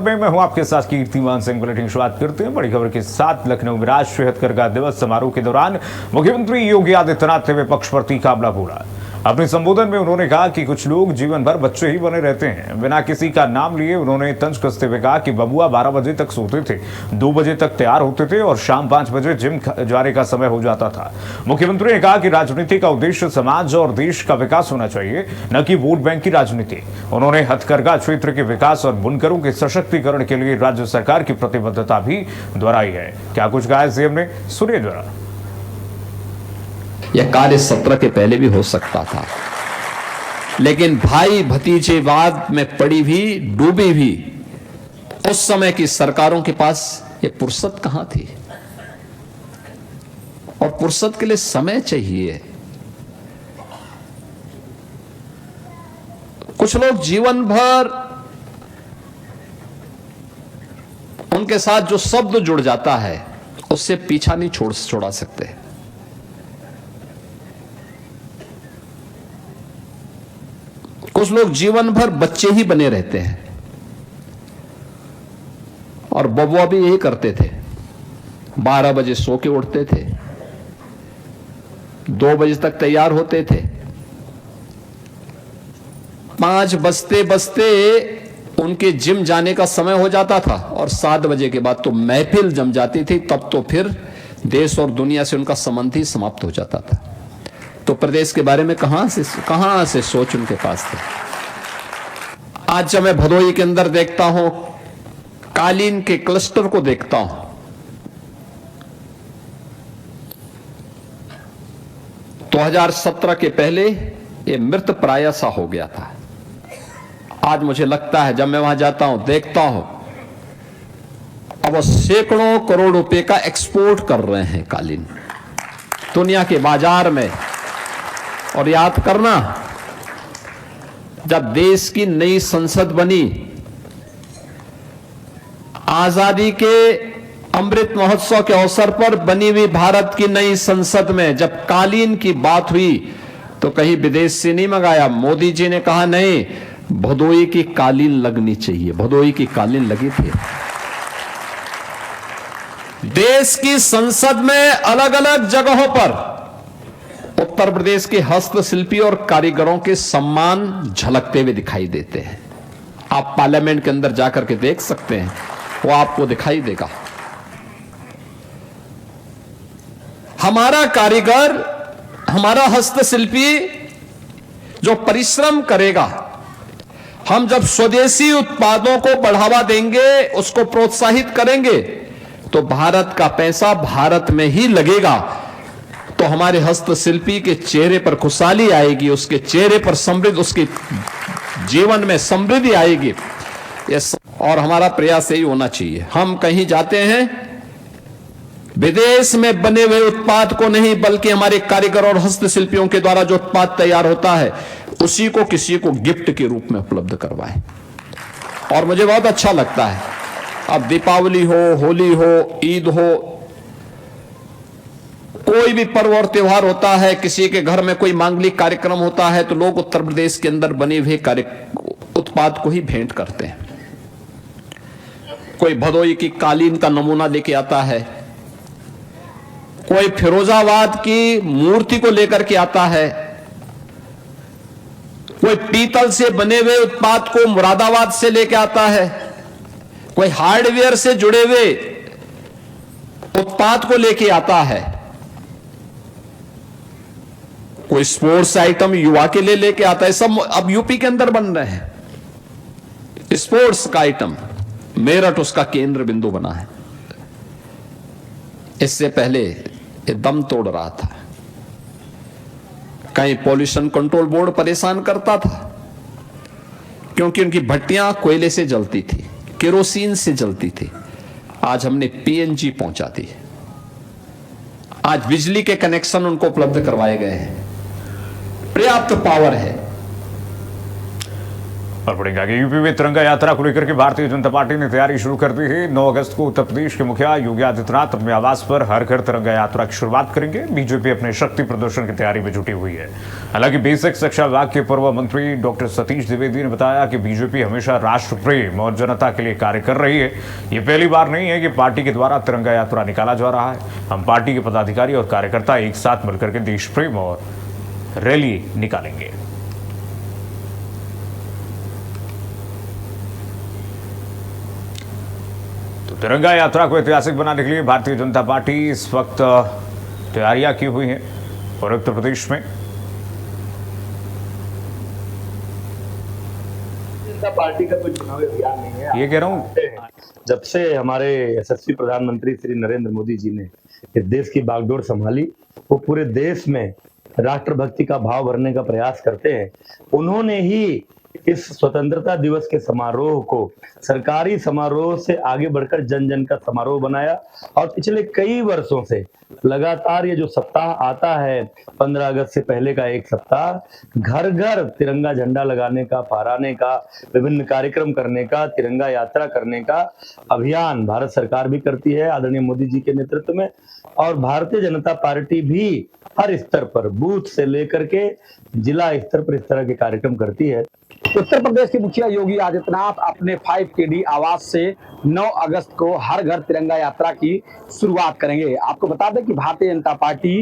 मैं हूं आपके साथ कीर्तिमान सिंह। बुलेटिन शुरुआत करते हैं बड़ी खबर के साथ। लखनऊ में राष्ट्रीय हथकरघा दिवस समारोह के दौरान मुख्यमंत्री योगी आदित्यनाथ ने विपक्ष पर तीखा हमला बोला। अपने संबोधन में उन्होंने कहा कि कुछ लोग जीवन भर बच्चे ही बने रहते हैं। बिना किसी का नाम लिए उन्होंने तंज कसते हुए कहा कि बबुआ 12 बजे तक सोते थे, 2 बजे तक तैयार होते थे और शाम 5 बजे जिम जाने का समय हो जाता था। मुख्यमंत्री ने कहा कि राजनीति का उद्देश्य समाज और देश का विकास होना चाहिए, न कि वोट बैंक की राजनीति। उन्होंने हथकरघा क्षेत्र के विकास और बुनकरों के सशक्तिकरण के लिए राज्य सरकार की प्रतिबद्धता भी दोहराई है। क्या कुछ कहा सीएम ने, सुनिए जरा। यह कार्य सत्र के पहले भी हो सकता था, लेकिन भाई भतीजेवाद में पड़ी भी डूबी भी उस समय की सरकारों के पास ये फुर्सत कहां थी। और फुर्सत के लिए समय चाहिए। कुछ लोग जीवन भर उनके साथ जो शब्द जुड़ जाता है उससे पीछा नहीं छोड़ा सकते। कुछ लोग जीवन भर बच्चे ही बने रहते हैं और बबुआ भी यही करते थे। 12 बजे सो के उठते थे, 2 बजे तक तैयार होते थे, 5 बजते बजते उनके जिम जाने का समय हो जाता था और 7 बजे के बाद तो महफिल जम जाती थी। तब तो फिर देश और दुनिया से उनका संबंध ही समाप्त हो जाता था। तो प्रदेश के बारे में कहां से सोच उनके पास थे। आज जब मैं भदोही के अंदर देखता हूं, कालीन के क्लस्टर को देखता हूं, 2017 के पहले ये मृत प्राय सा हो गया था। आज मुझे लगता है जब मैं वहां जाता हूं, देखता हूं, अब वो सैकड़ों करोड़ रुपए का एक्सपोर्ट कर रहे हैं कालीन दुनिया के बाजार में। और याद करना, जब देश की नई संसद बनी, आजादी के अमृत महोत्सव के अवसर पर बनी हुई भारत की नई संसद में जब कालीन की बात हुई तो कहीं विदेश से नहीं मंगाया। मोदी जी ने कहा नहीं, भदोही की कालीन लगनी चाहिए। भदोही की कालीन लगी थी। देश की संसद में अलग अलग जगहों पर उत्तर प्रदेश के हस्तशिल्पी और कारीगरों के सम्मान झलकते हुए दिखाई देते हैं। आप पार्लियामेंट के अंदर जाकर के देख सकते हैं, वो आपको दिखाई देगा। हमारा कारीगर, हमारा हस्तशिल्पी जो परिश्रम करेगा, हम जब स्वदेशी उत्पादों को बढ़ावा देंगे, उसको प्रोत्साहित करेंगे, तो भारत का पैसा भारत में ही लगेगा। तो हमारे हस्तशिल्पी के चेहरे पर खुशहाली आएगी, उसके चेहरे पर समृद्धि, उसके जीवन में समृद्धि आएगी। और हमारा प्रयास यही होना चाहिए। हम कहीं जाते हैं, विदेश में बने हुए उत्पाद को नहीं, बल्कि हमारे कारीगर और हस्तशिल्पियों के द्वारा जो उत्पाद तैयार होता है उसी को किसी को गिफ्ट के रूप में उपलब्ध करवाएं। और मुझे बहुत अच्छा लगता है, अब दीपावली हो, होली हो, ईद हो, कोई भी पर्व और त्योहार होता है, किसी के घर में कोई मांगलिक कार्यक्रम होता है, तो लोग उत्तर प्रदेश के अंदर बने हुए उत्पाद को ही भेंट करते हैं। कोई भदोही की कालीन का नमूना लेके आता है, कोई फिरोजाबाद की मूर्ति को लेकर के आता है, कोई पीतल से बने हुए उत्पाद को मुरादाबाद से लेके आता है, कोई हार्डवेयर से जुड़े हुए उत्पाद को लेके आता है, कोई स्पोर्ट्स आइटम युवा के लिए लेके आता है। सब अब यूपी के अंदर बन रहे हैं स्पोर्ट्स का आइटम। मेरठ उसका केंद्र बिंदु बना है। इससे पहले ये दम तोड़ रहा था। कहीं पॉल्यूशन कंट्रोल बोर्ड परेशान करता था क्योंकि उनकी भट्टियां कोयले से जलती थी, केरोसिन से जलती थी। आज हमने पीएनजी पहुंचा दी। आज बिजली के कनेक्शन उनको उपलब्ध करवाए गए हैं। पर्याप्त पावर है। और बढ़ेंगे आगे। यूपी में तिरंगा यात्रा को लेकर के भारतीय जनता पार्टी ने तैयारी शुरू कर दी है। 9 अगस्त को उत्तर प्रदेश के मुखिया योगी आदित्यनाथ अपने आवास पर हर घर तिरंगा यात्रा की शुरुआत करेंगे। बीजेपी अपने शक्ति प्रदर्शन की तैयारी में जुटी हुई है। हालांकि बेसिक शिक्षा विभाग के पूर्व मंत्री डॉक्टर सतीश द्विवेदी ने बताया कि बीजेपी हमेशा राष्ट्र प्रेम और जनता के लिए कार्य कर रही है। ये पहली बार नहीं है कि पार्टी के द्वारा तिरंगा यात्रा निकाला जा रहा है। हम पार्टी के पदाधिकारी और कार्यकर्ता एक साथ मिलकर के देश प्रेम और रैली निकालेंगे। तिरंगा यात्रा को ऐतिहासिक बनाने के लिए भारतीय जनता पार्टी इस वक्त तैयारियां की हुई हैं और उत्तर प्रदेश में जनता पार्टी का कोई चुनावी अभियान नहीं है। ये कह रहा हूं, जब से हमारे यशस्वी प्रधानमंत्री श्री नरेंद्र मोदी जी ने इस देश की बागडोर संभाली, वो पूरे देश में राष्ट्रभक्ति का भाव भरने का प्रयास करते हैं। उन्होंने ही इस स्वतंत्रता दिवस के समारोह को सरकारी समारोह से आगे बढ़कर जन जन का समारोह बनाया और पिछले कई वर्षों से लगातार ये जो सप्ताह आता है, 15 अगस्त से पहले का एक सप्ताह, घर घर तिरंगा झंडा लगाने का, फहराने का, विभिन्न कार्यक्रम करने का, तिरंगा यात्रा करने का अभियान भारत सरकार भी करती है आदरणीय मोदी जी के नेतृत्व में। और भारतीय जनता पार्टी भी हर स्तर पर, बूथ से लेकर के जिला स्तर पर इस तरह के कार्यक्रम करती है। उत्तर प्रदेश के मुखिया योगी आदित्यनाथ अपने 5KD आवास से 9 अगस्त को हर घर तिरंगा यात्रा की शुरुआत करेंगे। आपको बता दें कि भारतीय जनता पार्टी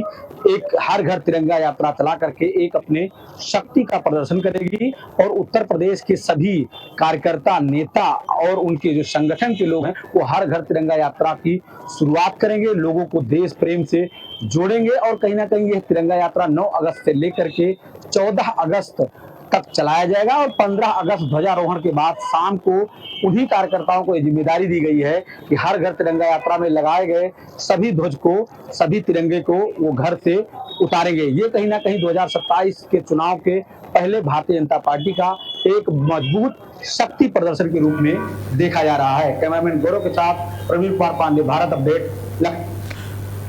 एक हर घर तिरंगा यात्रा चला करके एक अपने शक्ति का प्रदर्शन करेगी और उत्तर प्रदेश के सभी कार्यकर्ता, नेता और उनके जो संगठन के लोग हैं वो हर घर तिरंगा यात्रा की शुरुआत करेंगे, लोगों को देश प्रेम से जोड़ेंगे और कहीं ना कहीं यह तिरंगा यात्रा 9 अगस्त से लेकर के 14 अगस्त तक चलाया जाएगा और 15 अगस्त ध्वजारोहण के बाद शाम को उन्हीं कार्यकर्ताओं को जिम्मेदारी दी गई है कि हर घर तिरंगा यात्रा में लगाए गए सभी ध्वज को, सभी तिरंगे को वो घर से उतारेंगे। ये कहीं ना कहीं 2027 के चुनाव के पहले भारतीय जनता पार्टी का एक मजबूत शक्ति प्रदर्शन के रूप में देखा जा रहा है। कैमरामैन गौरव के साथ प्रवीण कुमार पांडे, भारत अपडेट।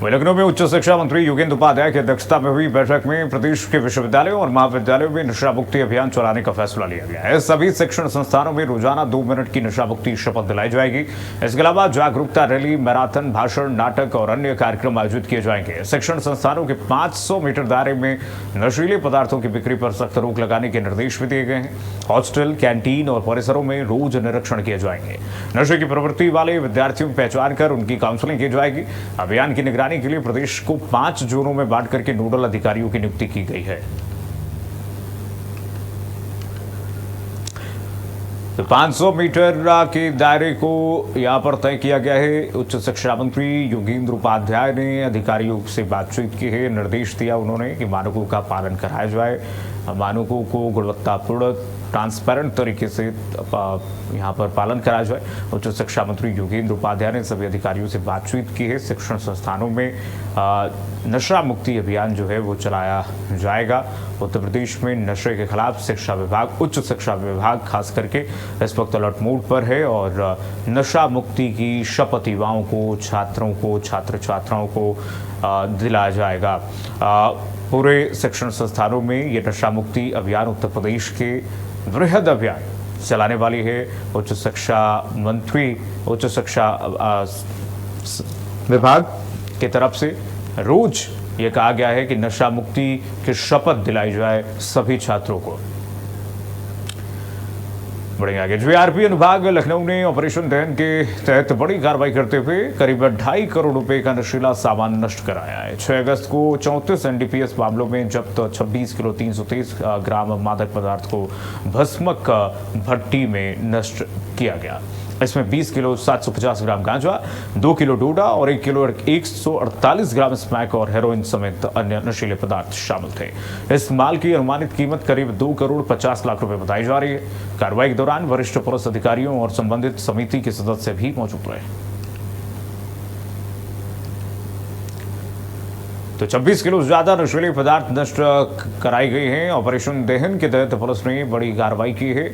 लखनऊ में उच्च शिक्षा मंत्री योगेंद्र उपाध्याय की अध्यक्षता में हुई बैठक में प्रदेश के विश्वविद्यालयों और महाविद्यालयों में नशा मुक्ति अभियान चलाने का फैसला लिया गया है। सभी शिक्षण संस्थानों में रोजाना 2 मिनट की नशा मुक्ति शपथ दिलाई जाएगी। इसके अलावा जागरूकता रैली, मैराथन, भाषण, नाटक और अन्य कार्यक्रम आयोजित किए जाएंगे। शिक्षण संस्थानों के 500 मीटर दायरे में नशीले पदार्थों की बिक्री पर सख्त रोक लगाने के निर्देश भी दिए गए हैं। हॉस्टल, कैंटीन और परिसरों में रोज निरीक्षण किए जाएंगे। नशे की प्रवृत्ति वाले विद्यार्थियों की पहचान कर उनकी काउंसलिंग की जाएगी। अभियान की निगरानी के लिए प्रदेश को 5 जोनों में बांट करके नोडल अधिकारियों की नियुक्ति की गई है। तो 500 मीटर के दायरे को यहां पर तय किया गया है। उच्च शिक्षा मंत्री योगेंद्र उपाध्याय ने अधिकारियों से बातचीत की है, निर्देश दिया उन्होंने कि मानकों का पालन कराया जाए, मानकों को गुणवत्तापूर्ण, ट्रांसपेरेंट तरीके से यहाँ पर पालन कराया जाए। उच्च शिक्षा मंत्री योगेंद्र उपाध्याय ने सभी अधिकारियों से बातचीत की है। शिक्षण संस्थानों में नशा मुक्ति अभियान जो है वो चलाया जाएगा। उत्तर प्रदेश में नशे के खिलाफ शिक्षा विभाग, उच्च शिक्षा विभाग खास करके इस वक्त अलर्ट मोड पर है और नशा मुक्ति की शपथ युवाओं को, छात्रों को, छात्र छात्राओं को दिलाया जाएगा। पूरे शिक्षण संस्थानों में ये नशा मुक्ति अभियान उत्तर प्रदेश के वृहद अभियान चलाने वाली है। उच्च शिक्षा मंत्री, उच्च शिक्षा विभाग की तरफ से रोज ये कहा गया है कि नशा मुक्ति की शपथ दिलाई जाए सभी छात्रों को। बढ़ेंगे आगे। जीआरपी अनुभाग लखनऊ ने ऑपरेशन दहन के तहत बड़ी कार्रवाई करते हुए करीब 2.5 करोड़ रुपए का नशीला सामान नष्ट कराया है। 6 अगस्त को 34 NDPS मामलों में जब्त 26 किलो 323 ग्राम मादक पदार्थ को भस्मक भट्टी में नष्ट किया गया। इसमें 20 किलो 750 ग्राम गांजा, 2 किलो डोडा और 1 किलो 148 ग्राम स्मैक और हेरोइन समेत अन्य नशीले पदार्थ शामिल थे। इस माल की अनुमानित कीमत करीब 2 करोड़ 50 लाख रुपए बताई जा रही है। कार्रवाई के दौरान वरिष्ठ पुलिस अधिकारियों और संबंधित समिति के सदस्य भी मौजूद रहे। तो 26 किलो ज्यादा नशीले पदार्थ नष्ट कराई गई हैं। ऑपरेशन दहन के तहत पुलिस ने बड़ी कार्रवाई की है।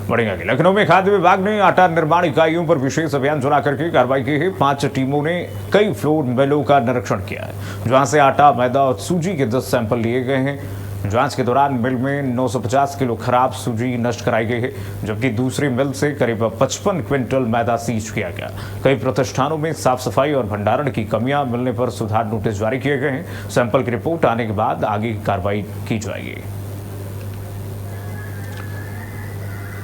बढ़ेंगे। लखनऊ में खाद्य विभाग ने आटा निर्माण इकाइयों पर विशेष अभियान चला करके कार्रवाई की है। 5 टीमों ने कई फ्लोर मिलों का निरीक्षण किया है, जहां से आटा, मैदा और सूजी के 10 सैंपल लिए गए हैं। जांच के दौरान मिल में 950 किलो खराब सूजी नष्ट कराई गई है, जबकि दूसरी मिल से करीब 55 क्विंटल मैदा सीज किया गया। कई प्रतिष्ठानों में साफ सफाई और भंडारण की कमियां मिलने पर सुधार नोटिस जारी किए गए हैं। सैंपल की रिपोर्ट आने के बाद आगे की कार्रवाई की जाएगी।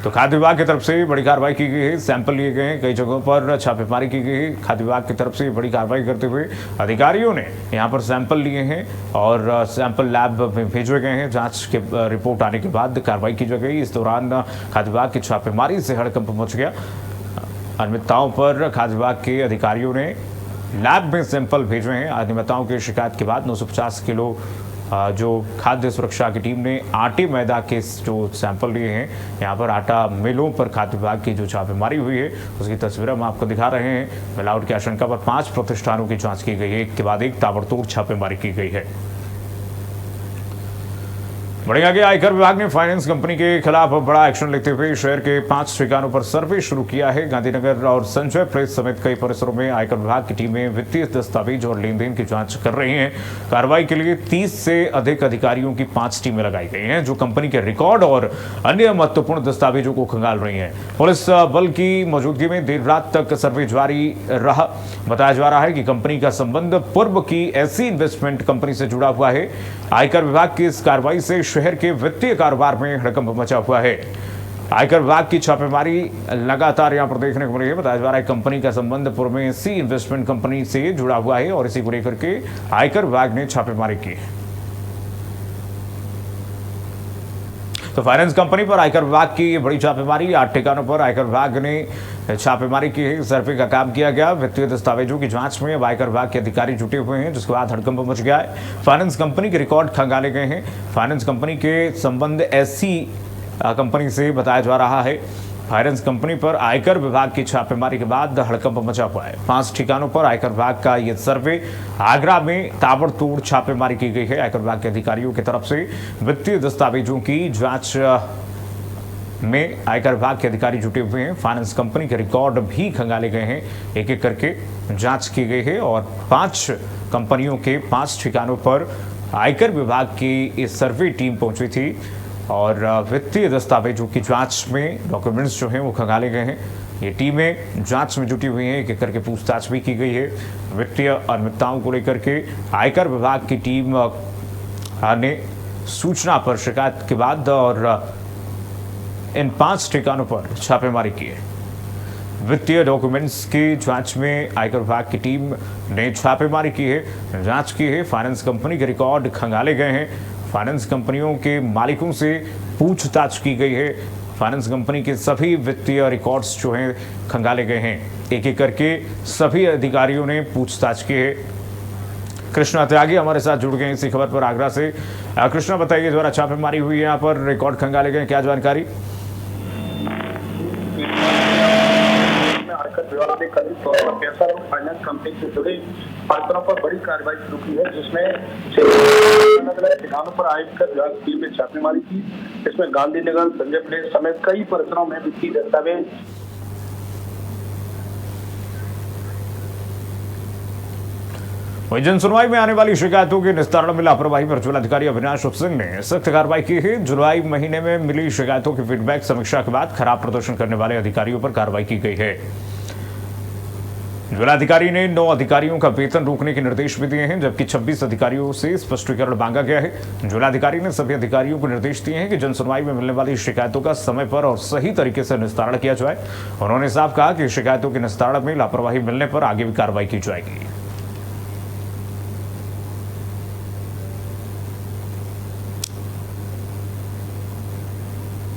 तो खाद्य विभाग की तरफ से बड़ी कार्रवाई की गई है। सैंपल लिए गए हैं, कई जगहों पर छापेमारी की गई है। खाद्य विभाग की तरफ से बड़ी कार्रवाई करते हुए अधिकारियों ने यहां पर सैंपल लिए हैं और सैंपल लैब में भेजे गए हैं। जांच के रिपोर्ट आने के बाद कार्रवाई की गई। इस दौरान खाद्य विभाग की छापेमारी से हड़कंप मच गया। अनियमितताओं पर खाद्य विभाग के अधिकारियों ने लैब में सैंपल भेजे हैं। अनियमितताओं की शिकायत के बाद 950 किलो जो खाद्य सुरक्षा की टीम ने आटे मैदा के जो सैंपल लिए हैं, यहाँ पर आटा मिलों पर खाद्य विभाग की जो छापेमारी हुई है उसकी तस्वीरें हम आपको दिखा रहे हैं। मिलावट की आशंका पर 5 प्रतिष्ठानों की जांच की गई है। एक के बाद एक ताबड़तोड़ छापेमारी की गई है। बढ़ेंगे आगे। आयकर विभाग ने फाइनेंस कंपनी के खिलाफ बड़ा एक्शन लेते हुए शहर के 5 ठिकानों पर सर्वे शुरू किया है। गांधीनगर और संजय प्रेस समेत कई परिसरों में आयकर विभाग की टीमें वित्तीय दस्तावेज और लेन देन की जांच कर रही हैं। कार्रवाई के लिए 30 से अधिक अधिकारियों की 5 टीमें लगाई गई हैं, जो कंपनी के रिकॉर्ड और अन्य महत्वपूर्ण दस्तावेजों को खंगाल रही हैं। पुलिस बल की मौजूदगी में देर रात तक सर्वे जारी रहा। बताया जा रहा है कि कंपनी का संबंध पूर्व की ऐसी इन्वेस्टमेंट कंपनी से जुड़ा हुआ है। आयकर विभाग की इस कार्रवाई से शहर के वित्तीय कारोबार में हड़कंप मचा हुआ है। आयकर विभाग की छापेमारी लगातार यहां पर देखने को मिली है। बताया जा रहा है कंपनी का संबंध पूर्व में सी इन्वेस्टमेंट कंपनी से जुड़ा हुआ है और इसी को लेकर के आयकर विभाग ने छापेमारी की है। तो फाइनेंस कंपनी पर आयकर विभाग की बड़ी छापेमारी। 8 ठिकानों पर आयकर विभाग ने छापेमारी की है। सर्वे का काम किया गया। वित्तीय दस्तावेजों की जांच में अब आयकर विभाग के अधिकारी जुटे हुए हैं, जिसके बाद हड़कंप मच गया है। फाइनेंस कंपनी के रिकॉर्ड खंगाले गए हैं। फाइनेंस कंपनी के संबंध ऐसी कंपनी से बताया जा रहा है। फाइनेंस कंपनी पर आयकर विभाग की छापेमारी के बाद हड़कंप मचा हुआ है। 5 ठिकानों पर आयकर विभाग का यह सर्वे। आगरा में ताबड़तोड़ छापेमारी की गई है। आयकर विभाग के अधिकारियों की तरफ से वित्तीय दस्तावेजों की जांच में आयकर विभाग के अधिकारी जुटे हुए हैं। फाइनेंस कंपनी के रिकॉर्ड भी खंगाले गए हैं। एक एक करके जांच की गई है और 5 कंपनियों के 5 ठिकानों पर आयकर विभाग की इस सर्वे टीम पहुंची थी और वित्तीय दस्तावेजों की जांच में डॉक्यूमेंट्स जो हैं वो खंगाले गए हैं। ये टीमें जांच में जुटी हुई हैं। एक एक करके पूछताछ भी की गई है। वित्तीय अनियमितताओं को लेकर के आयकर विभाग की टीम ने सूचना पर शिकायत के बाद और इन 5 ठिकानों पर छापेमारी की है। वित्तीय डॉक्यूमेंट्स की जांच में आयकर विभाग की टीम ने छापेमारी की है, जांच की है। फाइनेंस कंपनी के रिकॉर्ड खंगाले गए हैं। फाइनेंस कंपनियों के मालिकों से पूछताछ की गई है। फाइनेंस कंपनी के सभी वित्तीय रिकॉर्ड्स जो हैं खंगाले गए हैं। एक एक करके सभी अधिकारियों ने पूछताछ की है। कृष्णा त्यागी हमारे साथ जुड़ गए इसी खबर पर आगरा से। कृष्णा, बताइए, द्वारा छापेमारी हुई है, यहाँ पर रिकॉर्ड खंगाले गए, क्या जानकारी? आयकर विभाग ने कथित तौर पर पैसा और फाइनेंस कंपनी से जुड़े पात्रों पर बड़ी कार्रवाई शुरू की है, जिसमें अलग अलग ठिकानों पर आयकर विभाग की टीम ने छापेमारी की। इसमें गांधीनगर, संजय प्लेस समेत कई परिसरों में वित्तीय दस्तावेज वही जन सुनवाई में आने वाली शिकायतों के निस्तारण में लापरवाही पर जिलाधिकारी अविनाश सिंह ने सख्त कार्रवाई की है। जुलाई महीने में मिली शिकायतों की फीडबैक समीक्षा के बाद खराब प्रदर्शन करने वाले अधिकारियों पर कार्रवाई की गई है। जिलाधिकारी ने 9 अधिकारियों का वेतन रोकने के निर्देश भी दिए हैं, जबकि 26 अधिकारियों से स्पष्टीकरण मांगा गया है। जिलाधिकारी ने सभी अधिकारियों को निर्देश दिए हैं कि जन सुनवाई में मिलने वाली शिकायतों का समय पर और सही तरीके से निस्तारण किया जाए। उन्होंने साफ कहा कि शिकायतों के निस्तारण में लापरवाही मिलने पर आगे भी कार्रवाई की जाएगी।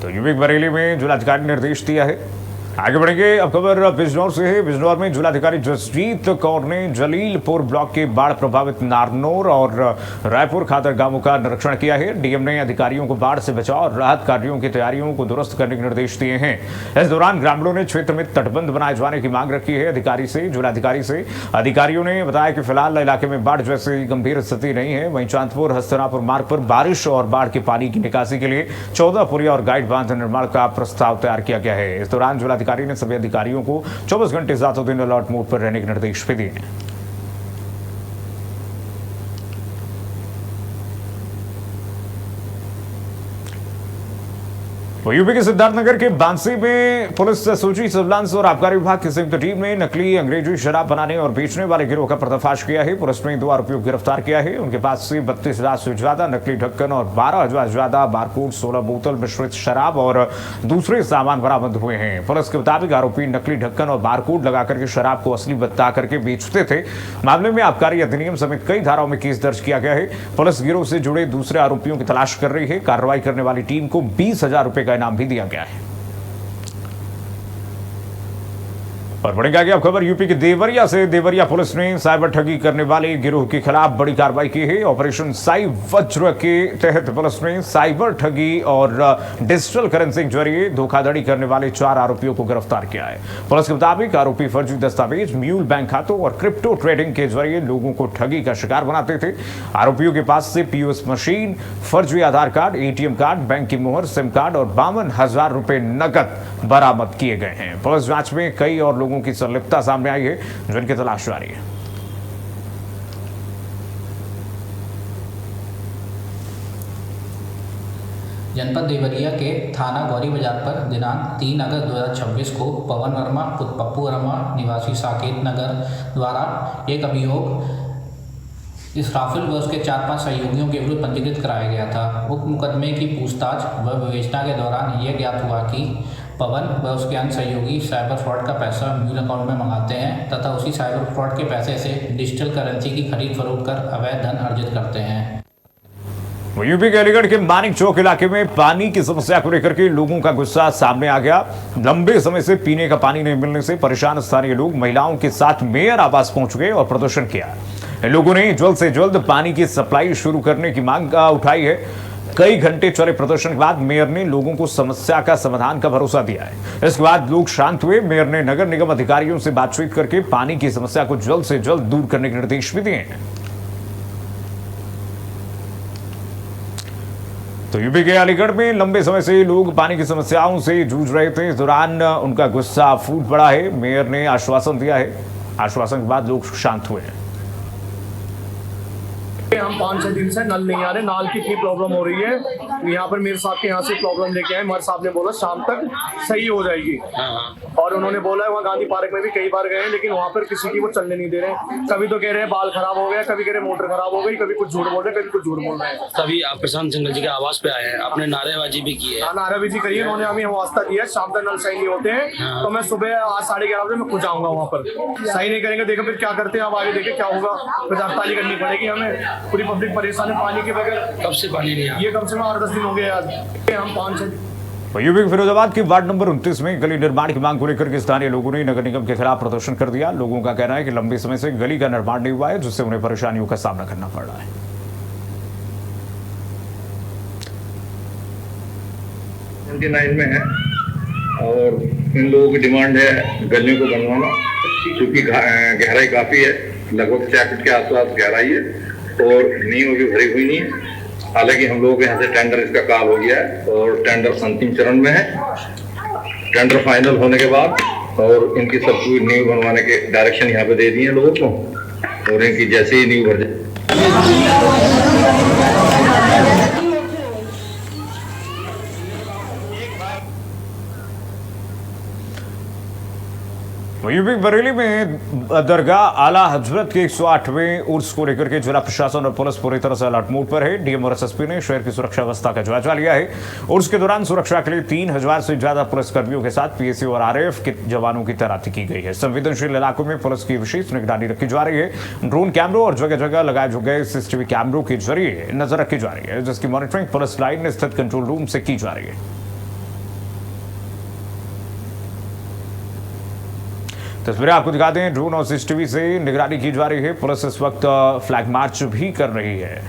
तो यूपी बरेली में जिलाधिकारी ने निर्देश दिया है। आगे बढ़ेंगे। अब खबर बिजनौर से है। बिजनौर में जिलाधिकारी जसजीत कौर ने जलीलपुर ब्लॉक के बाढ़ प्रभावित नारनौर और रायपुर खादर गांवों का निरीक्षण किया है। डीएम ने अधिकारियों को बाढ़ से बचाव और राहत कार्यों की तैयारियों को दुरुस्त करने के निर्देश दिए हैं। इस दौरान ग्रामीणों ने क्षेत्र में तटबंध बनाए जाने की मांग रखी है जिलाधिकारी से। अधिकारियों ने बताया कि फिलहाल इलाके में बाढ़ जैसी गंभीर स्थिति नहीं है। वहीं चांदपुर हस्तिनापुर मार्ग पर बारिश और बाढ़ के पानी की निकासी के लिए 14 पुलिया और गाइड बांध निर्माण का प्रस्ताव तैयार किया गया है। इस दौरान जिलाधिकारी ने सभी अधिकारियों को 24 घंटे 7 दिन अलर्ट मोड पर रहने के निर्देश भी दिए हैं। वहीं यूपी के सिद्धार्थनगर के बांसी में पुलिस सूची सर्विलांस और आबकारी विभाग की संयुक्त टीम ने नकली अंग्रेजी शराब बनाने और बेचने वाले गिरोह का पर्दाफाश किया है। पुलिस ने 2 आरोपियों को गिरफ्तार किया है। उनके पास से 32,000 से ज्यादा नकली ढक्कन और 12,000 से ज्यादा बारकोड, 16 बोतल मिश्रित शराब और दूसरे सामान बरामद हुए हैं। पुलिस के मुताबिक आरोपी नकली ढक्कन और बारकोड लगाकर के शराब को असली बता करके बेचते थे। मामले में आबकारी अधिनियम समेत कई धाराओं में केस दर्ज किया गया है। पुलिस गिरोह से जुड़े दूसरे आरोपियों की तलाश कर रही है। कार्रवाई करने वाली टीम को 20,000 रुपए का इनाम भी दिया गया है। और बढ़ेगा आगे अब खबर यूपी के देवरिया से। देवरिया पुलिस ने साइबर ठगी करने वाले गिरोह के खिलाफ बड़ी कार्रवाई की है। ऑपरेशन साई वज्र के तहत पुलिस ने साइबर ठगी और डिजिटल करेंसी के जरिए धोखाधड़ी करने वाले 4 आरोपियों को गिरफ्तार किया है। पुलिस के मुताबिक आरोपी फर्जी दस्तावेज, म्यूल बैंक खातों और क्रिप्टो ट्रेडिंग के जरिए लोगों को ठगी का शिकार बनाते थे। आरोपियों के पास से पीओएस मशीन, फर्जी आधार कार्ड, एटीएम कार्ड, बैंक की मोहर, सिम कार्ड और 52,000 रुपए नकद बरामद किए गए हैं। पुलिस जांच में कई और लोगों की संलिप्तता सामने आई है, जिनकी तलाश जारी है। जनपद देवरिया के थाना गौरी बाजार पर दिनांक 3 अगस्त 2026 को पवन वर्मा उर्फ पप्पू वर्मा निवासी साकेत नगर द्वारा एक अभियोग इस राफेल व उसके 4-5 सहयोगियों के विरुद्ध पंजीकृत कराया गया था। उक्त मुकदमे की पूछताछ व विवेचना के दौरान यह ज्ञात हुआ कि पवन व उसके अन्य सहयोगी साइबर फ्रॉड का पैसा म्यूल अकाउंट में मंगाते हैं तथा उसी साइबर फ्रॉड के पैसे से डिजिटल करेंसी की खरीद फरोख्त कर अवैध धन अर्जित करते हैं। यूपी के अलीगढ़ के मानिक चौक इलाके में पानी की समस्या को लेकर के लोगों का गुस्सा सामने आ गया। लंबे समय से पीने का पानी नहीं मिलने से परेशान स्थानीय लोग महिलाओं के साथ मेयर आवास पहुंच गए और प्रदर्शन किया। लोगों ने जल्द से जल्द पानी की सप्लाई शुरू करने की मांग उठाई है। कई घंटे चले प्रदर्शन के बाद मेयर ने लोगों को समस्या का समाधान का भरोसा दिया है। इसके बाद लोग शांत हुए। मेयर ने नगर निगम अधिकारियों से बातचीत करके पानी की समस्या को जल्द से जल्द दूर करने के निर्देश भी दिए हैं। तो यूपी के अलीगढ़ में लंबे समय से लोग पानी की समस्याओं से जूझ रहे थे। इस दौरान उनका गुस्सा फूट पड़ा है। मेयर ने आश्वासन दिया है। आश्वासन के बाद लोग शांत हुए हैं। हम 5-6 दिन से नल नहीं आ रहे, नाल की इतनी प्रॉब्लम हो रही है। यहाँ पर मेरे साहब के यहाँ से प्रॉब्लम लेके आए। मेरे साहब ने बोला शाम तक सही हो जाएगी। और उन्होंने बोला है वहाँ गांधी पार्क में भी कई बार गए, लेकिन वहाँ पर किसी की वो चलने नहीं दे रहे। कभी तो कह रहे हैं बाल खराब हो गया, कभी कह रहे मोटर खराब हो गई, कभी कुछ झूठ बोल रहे, कभी कुछ झूठ बोल रहे हैं। तभी आप प्रशांत सिंघल जी के आवास पे आए हैं, आपने नारेबाजी भी की है। हाँ, नारेबाजी करी है। उन्होंने हमें वास्ता दिया शाम तक नल सही नहीं होते हैं तो मैं सुबह आज 11:30 बजे मैं खुद आऊंगा वहाँ पर। सही नहीं करेंगे, देखो फिर क्या करते हैं। अब आगे देखे क्या होगा, फिर हड़ताली करनी पड़ेगी हमें। पूरी पब्लिक परेशान है पानी के बगैर। कब से पानी नहीं आया? ये कम से कम 8-10 दिन हो गए आज। हम 5-6 यूपी के फिरोजाबाद के वार्ड नंबर 29 में गली निर्माण की मांग को लेकर के स्थानीय लोगों ने नगर निगम के खिलाफ प्रदर्शन कर दिया। लोगों का कहना है कि लंबे समय से गली का निर्माण नहीं हुआ है, जिससे उन्हें परेशानियों का सामना करना पड़ रहा है। में है और इन लोगों की डिमांड है गलियों को बनवाना, क्योंकि गहराई काफी है, लगभग 6 फीट के आसपास गहराई है और नींव भी भरी हुई नहीं है। हालांकि हम लोगों के यहाँ से टेंडर इसका कॉल हो गया है और टेंडर अंतिम चरण में है। टेंडर फाइनल होने के बाद और इनकी सब नींव बनवाने के डायरेक्शन यहाँ पे दे दिए लोगों को और इनकी जैसे ही नींव भर जाए। यूपी बरेली में दरगाह आला हजरत के 108वें उर्स को लेकर के जिला प्रशासन और पुलिस पूरी तरह से अलर्ट मोड पर है। डीएम और एसएसपी ने शहर की सुरक्षा व्यवस्था का जायजा लिया है। उर्स के दौरान सुरक्षा के लिए 3,000 से ज्यादा पुलिसकर्मियों के साथ पीएसी और आरएएफ के जवानों की तैनाती की गई है। संवेदनशील इलाकों में पुलिस की विशेष निगरानी रखी जा रही है। ड्रोन कैमरों और जगह जगह लगाए गए सीसीटीवी कैमरों के जरिए नजर रखी जा रही है, जिसकी मॉनिटरिंग पुलिस लाइन स्थित कंट्रोल रूम से की जा रही है। तस्वीरें आपको दिखा दें, ड्रोन और सीसीटीवी से निगरानी की जा रही है। पुलिस इस वक्त फ्लैग मार्च भी कर रही है।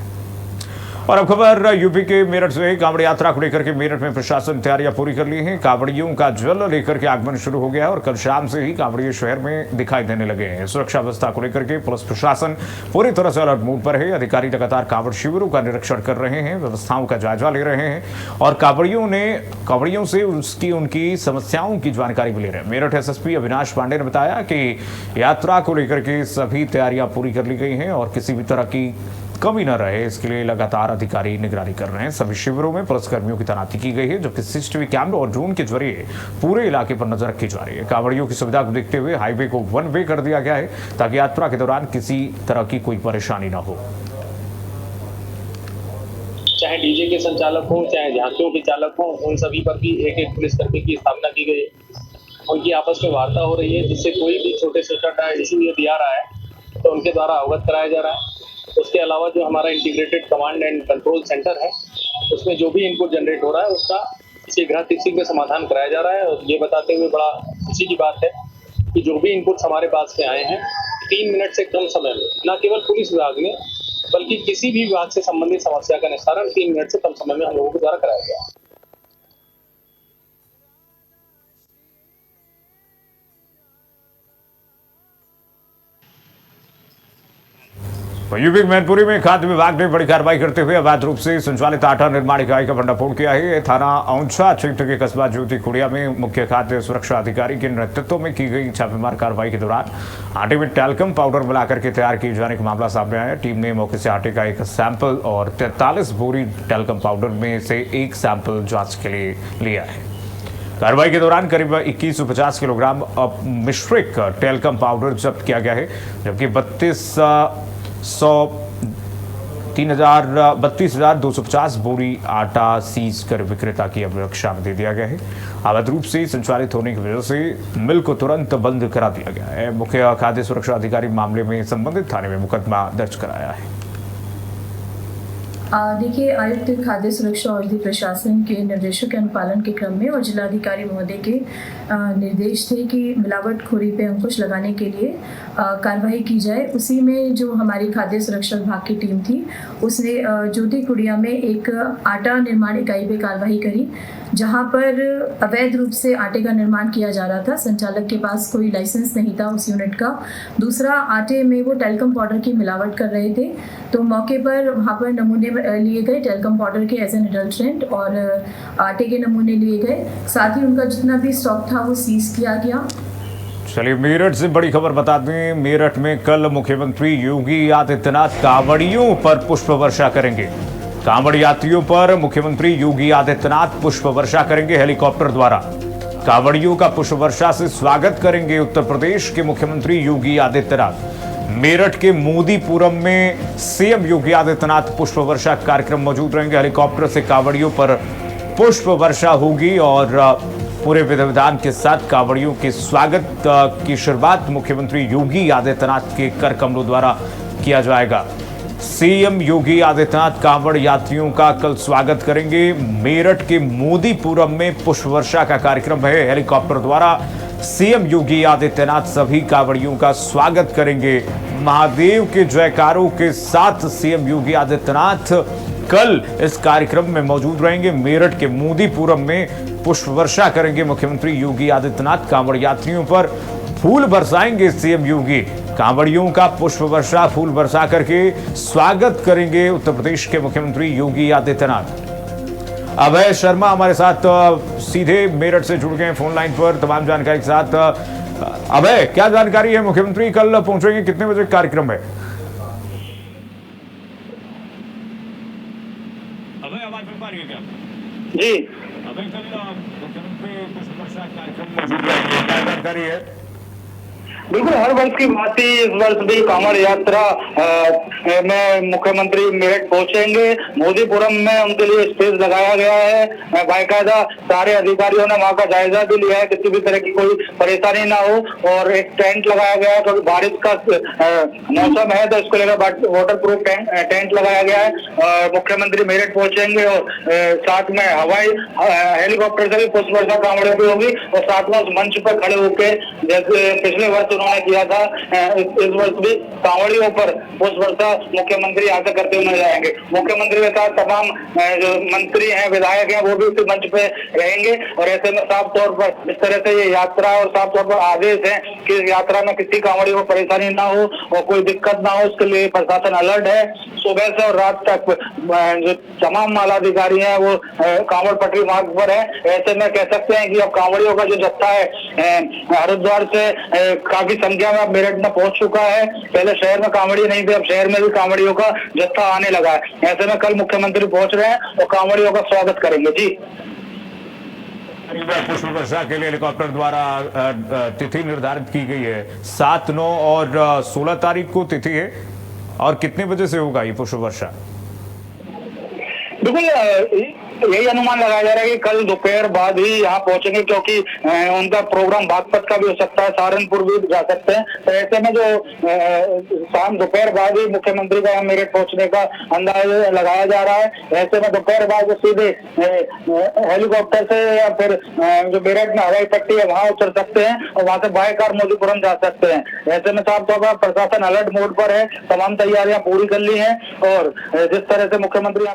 और अब खबर यूपी के मेरठ से। कांवड़ यात्रा को लेकर के मेरठ में प्रशासन तैयारियां पूरी कर ली हैं। कांवड़ियों का जल लेकर के आगमन शुरू हो गया है और कल शाम से ही कांवड़िए शहर में दिखाई देने लगे हैं। सुरक्षा व्यवस्था को लेकर के पुलिस प्रशासन पूरी तरह से अलर्ट मोड पर है। अधिकारी लगातार कांवड़ शिविरों का निरीक्षण कर रहे हैं, व्यवस्थाओं का जायजा ले रहे हैं और कांवड़ियों से उनकी समस्याओं की जानकारी भी ले रहे हैं। मेरठ एसएसपी अविनाश पांडे ने बताया कि यात्रा को लेकर के सभी तैयारियां पूरी कर ली गई हैं और किसी भी तरह की कमी न रहे, इसके लिए लगातार अधिकारी निगरानी कर रहे हैं। सभी शिविरों में पुलिसकर्मियों की तैनाती की गई है, जबकि सीसीटीवी कैमरों और ड्रोन के जरिए पूरे इलाके पर नजर रखी जा रही है। कांवड़ियों की सुविधा को देखते हुए हाईवे को 1 वे कर दिया गया है, ताकि यात्रा के दौरान किसी तरह की कोई परेशानी न हो। चाहे डीजे के संचालक हों, चाहे झांकियों के चालक हों, उन सभी पर भी एक पुलिसकर्मी की स्थापना की गई है। उनकी आपस में वार्ता हो रही है, जिससे कोई भी छोटे से छोटा इशू यदि आ रहा है तो उनके द्वारा अवगत कराया जा रहा है। उसके अलावा जो हमारा integrated command and control centre है, उसमें जो भी इनपुट जनरेट हो रहा है उसका शीघ्र समाधान कराया जा रहा है। और ये बताते हुए बड़ा खुशी की बात है कि जो भी इनपुट्स हमारे पास में आए हैं 3 मिनट से कम समय में, न केवल पुलिस विभाग में बल्कि किसी भी विभाग से संबंधित समस्या का निस्तारण 3 मिनट से कम समय में हम लोगों के द्वारा कराया गया। यूपी मैनपुरी में खाद्य विभाग ने बड़ी कार्रवाई करते हुए अवैध रूप से संचालित आटा निर्माण इकाई का भंडाफोड़ किया है। थाना औंछा क्षेत्र के कस्बा ज्योति कुड़िया में मुख्य खाद्य सुरक्षा अधिकारी के नेतृत्व में की गई छापेमार कार्रवाई के दौरान आटे में टैल्कम पाउडर मिलाकर के तैयार किए जाने का मामला सामने आया। टीम ने मौके से आटे का एक सैंपल और 43 बोरी टैल्कम पाउडर में से एक सैंपल जांच के लिए लिया है। कार्रवाई के दौरान करीब 2150 किलोग्राम मिश्रित टैल्कम पाउडर जब्त किया गया है, जबकि 32,250 बोरी आटा सीज कर विक्रेता की अभिरक्षा में दे दिया गया है। अवैध रूप से संचालित होने की वजह से मिल को तुरंत बंद करा दिया गया है। मुख्य खाद्य सुरक्षा अधिकारी मामले में संबंधित थाने में मुकदमा दर्ज कराया है। देखिए, आयुक्त खाद्य सुरक्षा औषधि प्रशासन के निर्देशों के अनुपालन के क्रम में और जिलाधिकारी महोदय के निर्देश थे कि मिलावटखोरी पे अंकुश लगाने के लिए कार्रवाई की जाए। उसी में जो हमारी खाद्य सुरक्षा विभाग की टीम थी उसने ज्योति कुड़िया में एक आटा निर्माण इकाई पे कार्रवाई करी, जहां पर अवैध रूप से आटे का निर्माण किया जा रहा था। संचालक के पास कोई लाइसेंस नहीं था उस यूनिट का। दूसरा, आटे में वो टैल्कम पाउडर की मिलावट कर रहे थे, तो मौके पर वहाँ पर नमूने लिए गए टैल्कम पाउडर के एज एन एडल्ट्रेंट और आटे के नमूने लिए गए। साथ ही उनका जितना भी स्टॉक था वो सीज किया गया। चलिए, मेरठ से बड़ी खबर बता दें। मेरठ में कल मुख्यमंत्री योगी आदित्यनाथ कांवड़ियों पर पुष्प वर्षा करेंगे। कांवड़ यात्रियों पर मुख्यमंत्री योगी आदित्यनाथ पुष्प वर्षा करेंगे हेलीकॉप्टर द्वारा। कांवड़ियों का पुष्प वर्षा से स्वागत करेंगे उत्तर प्रदेश के मुख्यमंत्री योगी आदित्यनाथ। मेरठ के मोदीपुरम में सीएम योगी आदित्यनाथ पुष्प वर्षा कार्यक्रम मौजूद रहेंगे। हेलीकॉप्टर से कांवड़ियों पर पुष्प वर्षा होगी और पूरे विधि विधान के साथ कांवड़ियों के स्वागत की शुरुआत मुख्यमंत्री योगी आदित्यनाथ के कर कमलों द्वारा किया जाएगा। सीएम योगी आदित्यनाथ कांवड़ यात्रियों का कल स्वागत करेंगे। मेरठ के मोदीपुरम में पुष्प वर्षा का कार्यक्रम है। हेलीकॉप्टर द्वारा सीएम योगी आदित्यनाथ सभी कांवड़ियों का स्वागत करेंगे। महादेव के जयकारों के साथ सीएम योगी आदित्यनाथ कल इस कार्यक्रम में मौजूद रहेंगे। मेरठ के मोदीपुरम में पुष्प वर्षा करेंगे मुख्यमंत्री योगी आदित्यनाथ। कांवड़ यात्रियों पर फूल बरसाएंगे सीएम योगी। कांवड़ियों का पुष्प वर्षा फूल बरसा करके स्वागत करेंगे उत्तर प्रदेश के मुख्यमंत्री योगी आदित्यनाथ। अभय शर्मा हमारे साथ सीधे मेरठ से जुड़ गए हैं फोन लाइन पर तमाम जानकारी के साथ। अभय, क्या जानकारी है? मुख्यमंत्री कल पहुंचेंगे, कितने बजे कार्यक्रम है? अभय, आवाज मिल पा रही है क्या? जी, अभय, कल मुख्यमंत्री पुष्प वर्षा कार्यक्रम मौजूद रहेंगे, क्या जानकारी है? बिल्कुल हर वर्ष की भांति इस वर्ष भी कांवड़ यात्रा में मुख्यमंत्री मेरठ पहुंचेंगे। मोदीपुरम में उनके लिए स्टेज लगाया गया है। बाकायदा सारे अधिकारियों ने वहां का जायजा भी लिया है, किसी भी तरह की कोई परेशानी ना हो। और एक टेंट लगाया गया है, क्योंकि बारिश का मौसम है तो इसको लेकर वाटर प्रूफ टेंट लगाया गया है। मुख्यमंत्री मेरठ पहुंचेंगे और साथ में हवाई हेलीकॉप्टर से भी पुष्प वर्षा कांवड़ियों की होगी और साथ में उस मंच पर खड़े होकर जैसे पिछले वर्ष उन्होंने किया था, इस वर्ष भी कांवड़ियों पर पुष्प वर्षा मुख्यमंत्री आकर करते हुए नजर आएंगे। मुख्यमंत्री के साथ तमाम जो मंत्री हैं, विधायक हैं, वो भी इस मंच पे रहेंगे। और ऐसे में साफ तौर पर इस तरह से ये यात्रा और साफ तौर पर आदेश है कि यात्रा में किसी कांवड़ियों को परेशानी ना हो और कोई दिक्कत ना हो, उसके लिए प्रशासन अलर्ट है। सुबह से और रात तक जो तमाम मालाधिकारी हैं वो कांवड़ पटरी मार्ग पर है। ऐसे में कह सकते हैं कि अब कांवड़ियों का जो जत्था है हरिद्वार से काफी संख्या में अब मेरठ में पहुंच चुका है। पहले शहर में कांवड़ी नहीं थे, अब शहर में भी कांवड़ियों का जत्था आने लगा है। ऐसे में कल मुख्यमंत्री पहुंच रहे हैं और कांवड़ियों का स्वागत करेंगे। जी, पुष्प वर्षा के लिए हेलीकॉप्टर द्वारा तिथि निर्धारित की गई है। 7, 9 और 16 तारीख को तिथि है। और कितने बजे से होगा ये पुष्प वर्षा? बिल्कुल यही अनुमान लगाया जा रहा है कि कल दोपहर बाद ही यहाँ पहुंचेंगे, क्योंकि उनका प्रोग्राम बागपत का भी हो सकता है, सहारनपुर भी जा सकते हैं। तो ऐसे में जो शाम दोपहर बाद ही मुख्यमंत्री का यहाँ मेरठ पहुंचने का अंदाज लगाया जा रहा है। ऐसे में दोपहर बाद वो सीधे हेलीकॉप्टर से या फिर जो मेरठ में हवाई पट्टी है वहां उतर सकते हैं और वहां से बाय कार मौजूपुरम जा सकते हैं। ऐसे में साफ तौर पर प्रशासन अलर्ट मोड पर है, तमाम तैयारियां पूरी कर ली है और जिस तरह से मुख्यमंत्री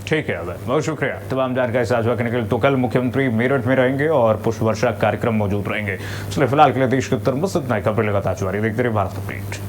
ठीक है, बहुत शुक्रिया तमाम जानकारी साझा करने के लिए। तो कल मुख्यमंत्री मेरठ में रहेंगे और पुष्प वर्षा कार्यक्रम मौजूद रहेंगे। चलिए फिलहाल के लिए देश के उत्तर में इतना ही। खबरें लगातार जारी देखते रहिए भारत अपडेट।